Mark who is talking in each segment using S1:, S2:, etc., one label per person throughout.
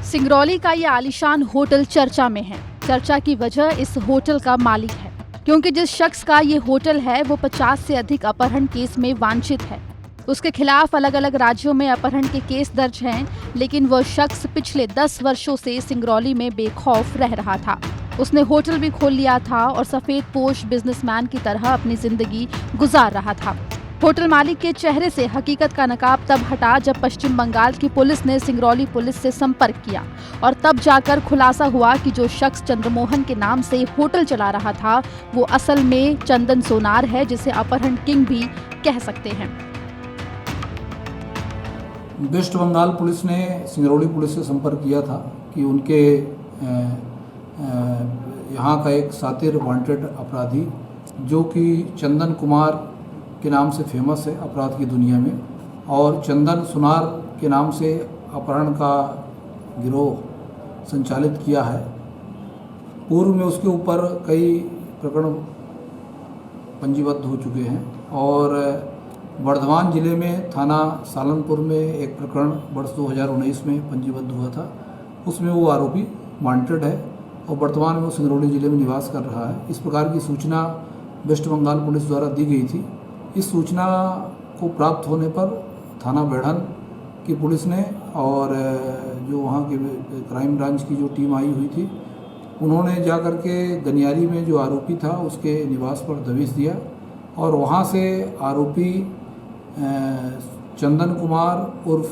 S1: सिंगरौली का ये आलीशान होटल चर्चा में है। चर्चा की वजह इस होटल का मालिक है, क्योंकि जिस शख्स का ये होटल है वो 50 से अधिक अपहरण केस में वांछित है। उसके खिलाफ अलग अलग राज्यों में अपहरण के केस दर्ज हैं, लेकिन वह शख्स पिछले 10 वर्षों से सिंगरौली में बेखौफ रह रहा था। उसने होटल भी खोल लिया था और सफेद पोश बिजनेसमैन की तरह अपनी जिंदगी गुजार रहा था। होटल मालिक के चेहरे से हकीकत का नकाब तब हटा जब पश्चिम बंगाल की पुलिस ने सिंगरौली पुलिस से संपर्क किया और तब जाकर खुलासा हुआ कि जो शख्स चंद्रमोहन के नाम से होटल चला रहा था वो असल में चंदन सोनार है, जिसे अपहरण किंग भी कह सकते हैं।
S2: वेस्ट बंगाल पुलिस ने सिंगरौली पुलिस से संपर्क किया था कि उनके यहाँ का एक सातिर वांटेड अपराधी जो कि चंदन कुमार के नाम से फेमस है अपराध की दुनिया में, और चंदन सोनार के नाम से अपहरण का गिरोह संचालित किया है। पूर्व में उसके ऊपर कई प्रकरण पंजीबद्ध हो चुके हैं और वर्धमान जिले में थाना सालनपुर में एक प्रकरण वर्ष 2019 में पंजीबद्ध हुआ था। उसमें वो आरोपी वांटेड है और वर्तमान में वो सिंगरौली जिले में निवास कर रहा है। इस प्रकार की सूचना वेस्ट बंगाल पुलिस द्वारा दी गई थी। इस सूचना को प्राप्त होने पर थाना बेढ़न की पुलिस ने और जो वहाँ के क्राइम ब्रांच की जो टीम आई हुई थी उन्होंने जाकर के गनियारी में जो आरोपी था उसके निवास पर दबिश दिया और वहाँ से आरोपी चंदन कुमार उर्फ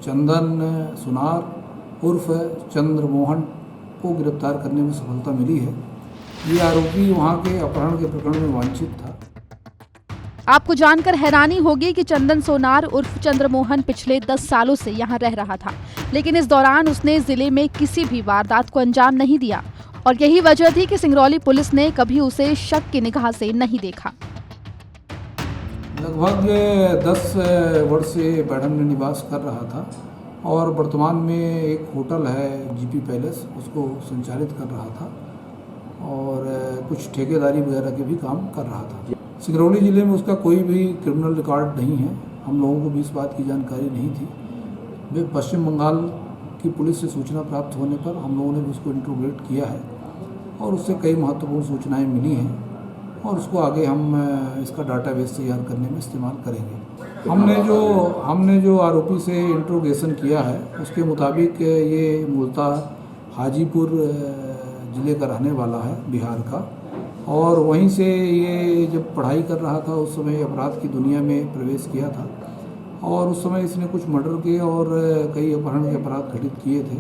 S2: चंदन सोनार उर्फ चंद्रमोहन को गिरफ्तार करने में सफलता मिली है। ये आरोपी वहाँ के अपहरण के प्रकरण में वांछित था।
S1: आपको जानकर हैरानी होगी कि चंदन सोनार उर्फ चंद्रमोहन पिछले 10 सालों से यहाँ रह रहा था, लेकिन इस दौरान उसने जिले में किसी भी वारदात को अंजाम नहीं दिया और यही वजह थी कि सिंगरौली पुलिस ने कभी उसे शक की निगाह से नहीं देखा।
S2: लगभग 10 वर्ष से बेढ़न में निवास कर रहा था और वर्तमान में एक होटल है जीपी पैलेस, उसको संचालित कर रहा था और कुछ ठेकेदारी वगैरह के भी काम कर रहा था। सिंगरौली ज़िले में उसका कोई भी क्रिमिनल रिकॉर्ड नहीं है। हम लोगों को भी इस बात की जानकारी नहीं थी। वे पश्चिम बंगाल की पुलिस से सूचना प्राप्त होने पर हम लोगों ने भी उसको इंट्रोगेट किया है और उससे कई महत्वपूर्ण सूचनाएं मिली हैं और उसको आगे हम इसका डाटाबेस तैयार करने में इस्तेमाल करेंगे। हमने जो आरोपी से इंट्रोगेशन किया है उसके मुताबिक ये मूलतः हाजीपुर ज़िले का रहने वाला है, बिहार का, और वहीं से ये जब पढ़ाई कर रहा था उस समय अपराध की दुनिया में प्रवेश किया था और उस समय इसने कुछ मर्डर के और कई अपहरण के अपराध घटित किए थे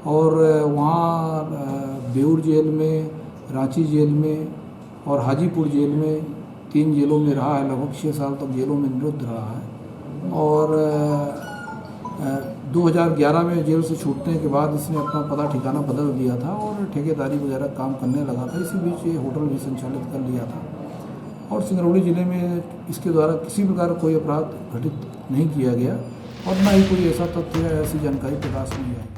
S2: और वहाँ बेऊर जेल में, रांची जेल में और हाजीपुर जेल में 3 जेलों में रहा है। लगभग 6 साल तक जेलों में निरुद्ध रहा है और 2011 में जेल से छूटने के बाद इसने अपना पता ठिकाना बदल दिया था और ठेकेदारी वगैरह काम करने लगा था। इसी बीच ये होटल भी संचालित कर लिया था और सिंगरौली ज़िले में इसके द्वारा किसी प्रकार कोई अपराध घटित नहीं किया गया और न ही कोई ऐसा तथ्य या ऐसी जानकारी प्रकाश नहीं आई।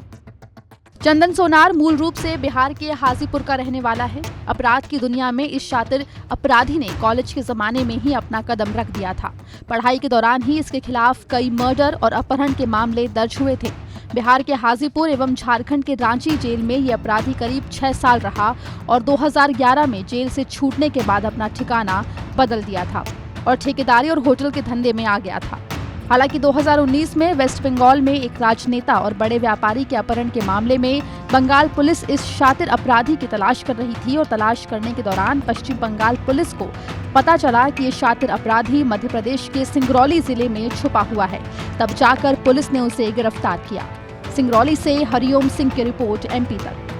S1: चंदन सोनार मूल रूप से बिहार के हाजीपुर का रहने वाला है। अपराध की दुनिया में इस शातिर अपराधी ने कॉलेज के जमाने में ही अपना कदम रख दिया था। पढ़ाई के दौरान ही इसके खिलाफ कई मर्डर और अपहरण के मामले दर्ज हुए थे। बिहार के हाजीपुर एवं झारखंड के रांची जेल में ये अपराधी करीब 6 साल रहा और 2011 में जेल से छूटने के बाद अपना ठिकाना बदल दिया था और ठेकेदारी और होटल के धंधे में आ गया था। हालांकि 2019 में वेस्ट बंगाल में एक राजनेता और बड़े व्यापारी के अपहरण के मामले में बंगाल पुलिस इस शातिर अपराधी की तलाश कर रही थी और तलाश करने के दौरान पश्चिम बंगाल पुलिस को पता चला कि ये शातिर अपराधी मध्य प्रदेश के सिंगरौली जिले में छुपा हुआ है। तब जाकर पुलिस ने उसे गिरफ्तार किया। सिंगरौली से हरिओम सिंह की रिपोर्ट, MP तक।